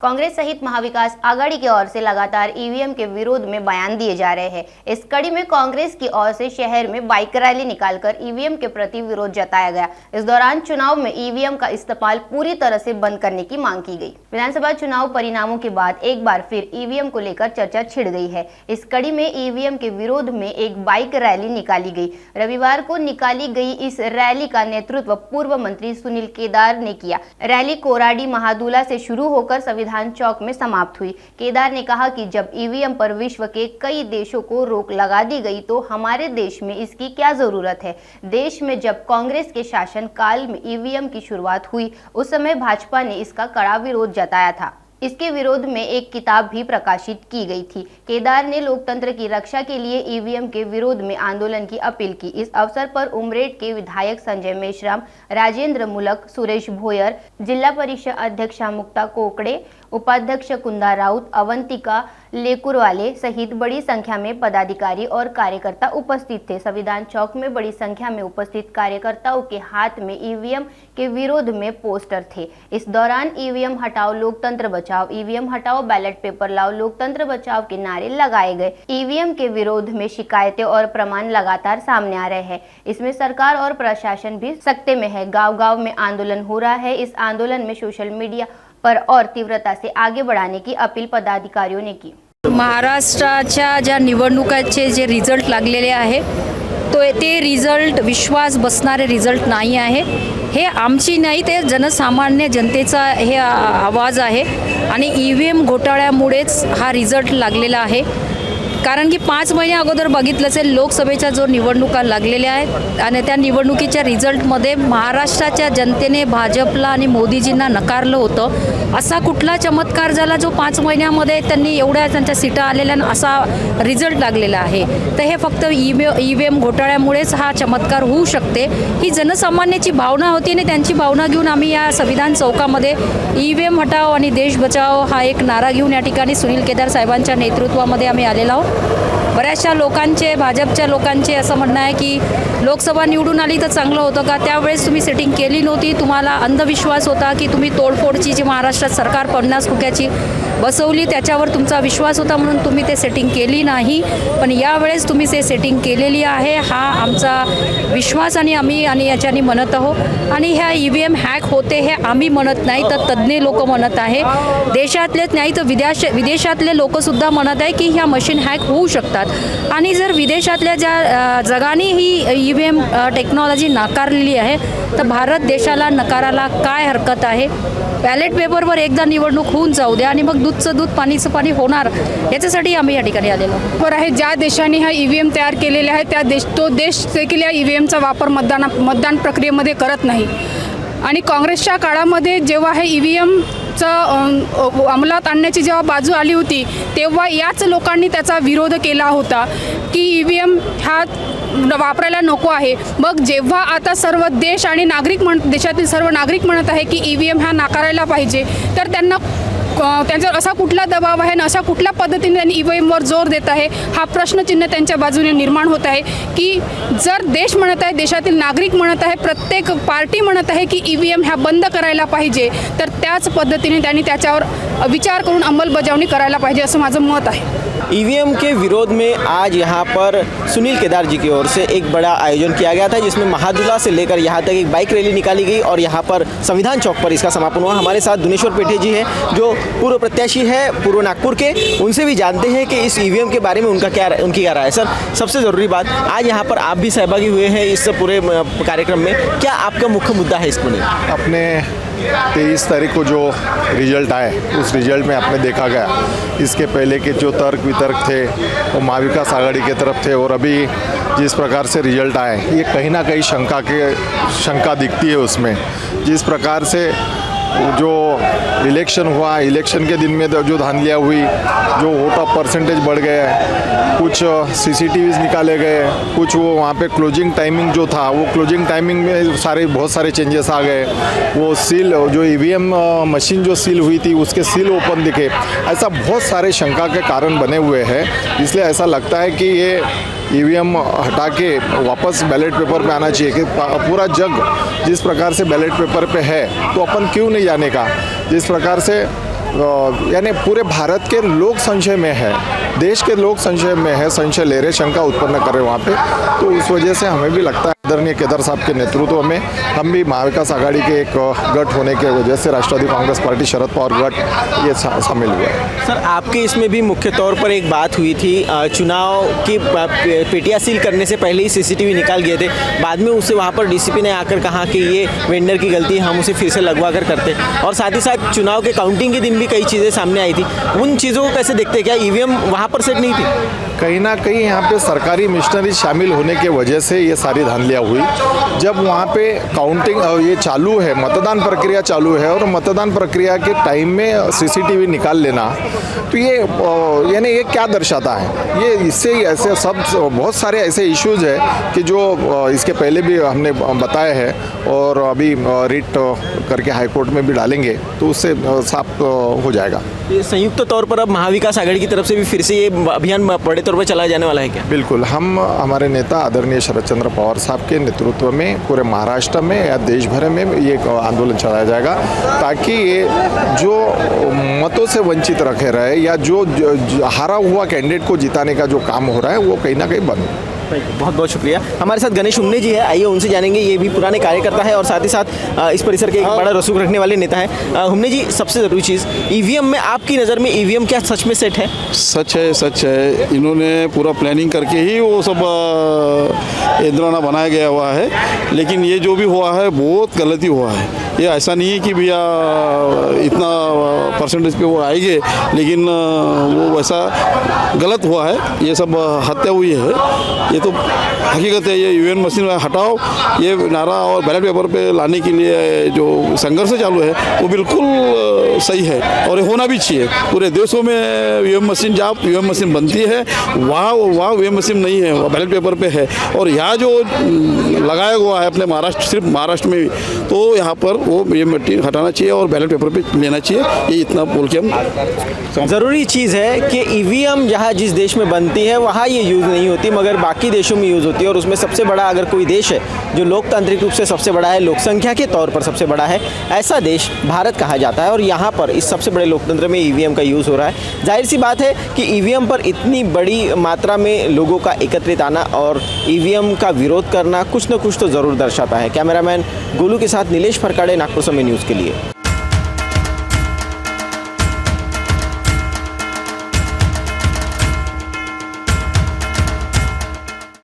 कांग्रेस सहित महाविकास आघाड़ी की ओर से लगातार ईवीएम के विरोध में बयान दिए जा रहे हैं। इस कड़ी में कांग्रेस की ओर से शहर में बाइक रैली निकालकर ईवीएम के प्रति विरोध जताया गया। इस दौरान चुनाव में ईवीएम का इस्तेमाल पूरी तरह से बंद करने की मांग की गई। विधानसभा चुनाव परिणामों के बाद एक बार फिर ईवीएम को लेकर चर्चा छिड़ गई है। इस कड़ी में ईवीएम के विरोध में एक बाइक रैली निकाली गई। रविवार को निकाली गई इस रैली का नेतृत्व पूर्व मंत्री सुनील केदार ने किया। रैली कोराडी महादुला से शुरू होकर संविधान चौक में समाप्त हुई। केदार ने कहा कि जब ईवीएम पर विश्व के कई देशों को रोक लगा दी गई तो हमारे देश में इसकी क्या जरूरत है। देश में जब कांग्रेस के शासन काल में ईवीएम की शुरुआत हुई उस समय भाजपा ने इसका कड़ा विरोध जताया था। इसके विरोध में एक किताब भी प्रकाशित की गई थी। केदार ने लोकतंत्र की रक्षा के लिए ईवीएम के विरोध में आंदोलन की अपील की। इस अवसर पर उमरेड के विधायक संजय मेश्राम, राजेंद्र मुलक, सुरेश भोयर, जिला परिषद अध्यक्षा मुक्ता कोकड़े, उपाध्यक्ष कुंदा राउत, अवंतिका लेकुरवाले सहित बड़ी संख्या में पदाधिकारी और कार्यकर्ता उपस्थित थे। संविधान चौक में बड़ी संख्या में उपस्थित कार्यकर्ताओं के हाथ में ईवीएम के विरोध में पोस्टर थे। इस दौरान ईवीएम हटाओ, लोकतंत्र बचाओ, ईवीएम हटाओ, बैलेट पेपर लाओ, लोकतंत्र बचाओ के नारे लगाए गए। ईवीएम के विरोध में शिकायतें और प्रमाण लगातार सामने आ रहे हैं। इसमें सरकार और प्रशासन भी सख्ते में है। गांव-गांव में आंदोलन हो रहा है। इस आंदोलन में सोशल मीडिया पर और तीव्रता से आगे बढ़ाने की अपील पदाधिकारियों ने की। महाराष्ट्राच्या ज्या निवडणुकाचे जे रिझल्ट लागलेले आहे तो ते रिझल्ट विश्वास बसणारे रिझल्ट नाही आहे। हे आमची नाही, ते जनसामान्य जनतेचा हे आवाज आहे आणि ईव्हीएम घोटाळ्यामुळेच हा रिझल्ट लागलेला आहे। कारण की 5 महिने अगोदर बघितलं असेल लोकसभेच्या जो निवडणुका लागलेल्या आहेत आणि त्या निवडणुकीच्या रिझल्टमध्ये महाराष्ट्राच्या जनतेने भाजपला आणि मोदीजींना नकारलं होतं। असा कुठला चमत्कार झाला जो 5 महिन्यामध्ये त्यांनी एवढ्या त्यांच्या सीटा आलेल्या असा रिझल्ट लागलेला आहे। तर हे फक्त ईव्हीएम घोटाळ्यामुळेच हा चमत्कार होऊ शकते ही जनसामान्याची भावना होती आणि त्यांची भावना घेऊन आम्ही या संविधान चौकामध्ये ईव्हीएम हटाओ आणि देश बचाओ हा एक नारा घेऊन या ठिकाणी सुनील केदार साहेबांच्या नेतृत्वामध्ये आम्ही आलेलो आहोत। बऱ्याचशा लोकांचे, भाजपच्या लोकांचे असं म्हणणं आहे की लोकसभा निवडून आली तर चांगलं होतं का, त्यावेळेस तुम्ही सेटिंग केली नव्हती, तुम्हाला अंधविश्वास होता की तुम्ही तोडफोडची जी महाराष्ट्रात सरकार 50 रुपयाची बसवली त्याच्यावर तुमचा विश्वास होता म्हणून तुम्ही ते सेटिंग केली नाही। पण यावेळेस तुम्ही ते सेटिंग केलेली आहे हा आमचा विश्वास आणि आम्ही याच्यानी म्हणत आहोत। आणि ह्या ईव्हीएम हॅक होते हे आम्ही म्हणत नाही तर तज्ञ लोक म्हणत आहे, देशातलेच नाही तर विदेशातले लोकसुद्धा म्हणत आहे की ह्या मशीन हॅक होऊ शकतात। आणि जर विदेशातल्या ज्या जगाने ही ईव्हीएम टेक्नॉलॉजी नाकारलेली आहे तर भारत देशाला नकाराला काय हरकत आहे। बॅलेट पेपरवर एकदा निवडणूक होऊन जाऊ द्या आणि मग दूधचं दूध पाणीचं पाणी होणार, याच्यासाठी आम्ही या ठिकाणी आलेलो बरं आहे। ज्या देशाने हा ईव्हीएम तयार केलेले आहे तो देश देखील या ईव्हीएमचा वापर मतदान प्रक्रियेमध्ये करत नाही। आणि काँग्रेसच्या काळामध्ये जेव्हा हे ईव्हीएमचं अंमलात आणण्याची जेव्हा बाजू आली होती तेव्हा याच लोकांनी त्याचा विरोध केला होता की ईव्हीएम हा वापरायला नको आहे। मग जेव्हा आता सर्व देश आणि देशातील सर्व नागरिक म्हणत आहे की ईव्हीएम हा नाकारायला पाहिजे तर त्यांच्यावर असा कुठला दबाव आहे आणि अशा कुठल्या पद्धतीने त्यांनी ईव्हीएमवर जोर देत आहे हा प्रश्नचिन्ह त्यांच्या बाजूने निर्माण होत आहे की जर देश म्हणत आहे, देशातील नागरिक म्हणत आहे, प्रत्येक पार्टी म्हणत आहे की ईव्हीएम ह्या बंद करायला पाहिजे तर त्याच पद्धतीने त्यांनी त्याच्यावर विचार करून अंमलबजावणी करायला पाहिजे असं माझं मत आहे। ईवीएम के विरोध में आज यहाँ पर सुनील केदार जी की ओर से एक बड़ा आयोजन किया गया था जिसमें महादुला से लेकर यहाँ तक एक बाइक रैली निकाली गई और यहाँ पर संविधान चौक पर इसका समापन हुआ। हमारे साथ दुनेश्वर पेठे जी हैं जो पूर्व प्रत्याशी है पूर्व नागपुर के, उनसे भी जानते हैं कि इस ईवीएम के बारे में उनकी क्या राय है। सर, सबसे ज़रूरी बात, आज यहाँ पर आप भी सहभागी हुए हैं इस पूरे कार्यक्रम में, क्या आपका मुख्य मुद्दा है इसको लेकर? अपने 23 तारीख को जो रिजल्ट आए उस रिजल्ट में आपने देखा गया इसके पहले के जो तर्क वितर्क थे वो महाविकास आघाड़ी के तरफ थे और अभी जिस प्रकार से रिजल्ट आए ये कहीं ना कहीं शंका दिखती है उसमें। जिस प्रकार से जो इलेक्शन हुआ, इलेक्शन के दिन में जो धांधलियाँ हुई, जो वोट ऑफ परसेंटेज बढ़ गया, कुछ CCTVs निकाले गए, कुछ वो वहाँ पे क्लोजिंग टाइमिंग जो था वो क्लोजिंग टाइमिंग में बहुत सारे चेंजेस आ गए। वो सील जो ईवीएम मशीन जो सील हुई थी उसके सील ओपन दिखे, ऐसा बहुत सारे शंका के कारण बने हुए हैं। इसलिए ऐसा लगता है कि ये ईवीएम हटा के वापस बैलेट पेपर पे आना चाहिए कि पूरा जग जिस प्रकार से बैलेट पेपर पे है तो अपन क्यों नहीं जाने का। जिस प्रकार से यानी पूरे भारत के लोग संशय में है, देश के लोग संशय में है, संशय ले रहे, शंका उत्पन्न कर रहे वहाँ पे। तो उस वजह से हमें भी लगता है आदरणीय केदार साहब के नेतृत्व में हम भी महाविकास आघाड़ी के एक गठ होने के वजह से राष्ट्रवादी कांग्रेस पार्टी शरद पवार गठ ये शामिल हुआ है। सर, आपके इसमें भी मुख्य तौर पर एक बात हुई थी, चुनाव की पेटियां सील करने से पहले ही सीसीटीवी निकाल गए थे, बाद में उसे वहाँ पर डीसीपी ने आकर कहा कि ये वेंडर की गलती है, हम उसे फिर से लगवा कर करते, और साथ ही साथ चुनाव के काउंटिंग के दिन भी कई चीज़ें सामने आई थी। उन चीज़ों को कैसे देखते हैं? क्या ईवीएम वहाँ पर सेट नहीं थी? कहीं ना कहीं यहाँ पे सरकारी मिशनरी शामिल होने के वजह से ये सारी धांधलियाँ हुई। जब वहाँ पे काउंटिंग ये चालू है, मतदान प्रक्रिया चालू है, और मतदान प्रक्रिया के टाइम में सीसीटीवी निकाल लेना, तो ये यानी ये क्या दर्शाता है? ये इससे ही ऐसे सब बहुत सारे ऐसे इश्यूज है कि जो इसके पहले भी हमने बताए हैं और अभी रिट करके हाई कोर्ट में भी डालेंगे, तो उससे साफ हो जाएगा। ये संयुक्त तौर पर अब महाविकास आघाड़ी की तरफ से भी फिर से ये अभियान बड़े तौर पर चलाया जाने वाला है क्या? बिल्कुल, हम हमारे नेता आदरणीय शरद चंद्र पवार साहब के नेतृत्व में पूरे महाराष्ट्र में या देश भर में ये आंदोलन चलाया जाएगा, ताकि ये जो मतों से वंचित रखे रहे या जो हारा हुआ कैंडिडेट को जिताने का जो काम हो रहा है वो कहीं ना कहीं बंद हो। बहुत बहुत शुक्रिया। हमारे साथ गणेश उमने जी है, आइए उनसे जानेंगे। ये भी पुराने कार्यकर्ता है और साथ ही साथ इस परिसर के एक बड़ा रसूख रखने वाले नेता है। उमने जी, सबसे ज़रूरी चीज़, ईवीएम में आपकी नज़र में ईवीएम क्या सच में सेट है? सच है, सच है। इन्होंने पूरा प्लानिंग करके ही वो सब यंत्रणा बनाया गया हुआ है, लेकिन ये जो भी हुआ है बहुत गलती हुआ है। ये ऐसा नहीं है कि भैया इतना परसेंटेज पे वो आएंगे, लेकिन वो वैसा गलत हुआ है। ये सब हत्या हुई है, ये तो हकीकत है। ये ईवीएम मशीन हटाओ, ये नारा और बैलेट पेपर पे लाने के लिए जो संघर्ष चालू है वो बिल्कुल सही है और ये होना भी चाहिए। पूरे देशों में ईवीएम मशीन, जहाँ ईवीएम मशीन बनती है वहाँ ईवीएम मशीन नहीं है, वो बैलेट पेपर पे है। और यहाँ जो लगाया हुआ है अपने महाराष्ट्र, सिर्फ महाराष्ट्र में, तो यहाँ पर वो ईवीएम मशीन हटाना चाहिए और बैलेट पेपर पे लेना चाहिए। ये इतना बोल के हम ज़रूरी चीज़ है कि ईवीएम जहाँ जिस देश में बनती है वहाँ ये यूज़ नहीं होती, मगर बाकी देशों में यूज़ होती है। और उसमें सबसे बड़ा अगर कोई देश है जो लोकतांत्रिक रूप से सबसे बड़ा है, लोक संख्या के तौर पर सबसे बड़ा है, ऐसा देश भारत कहा जाता है। और यहाँ पर इस सबसे बड़े लोकतंत्र में ईवीएम का यूज़ हो रहा है। जाहिर सी बात है कि ईवीएम पर इतनी बड़ी मात्रा में लोगों का एकत्रित आना और ईवीएम का विरोध करना कुछ न कुछ तो ज़रूर दर्शाता है। कैमरामैन गोलू के साथ नीलेश फरकाड़े, नागपुर समय न्यूज़ के लिए।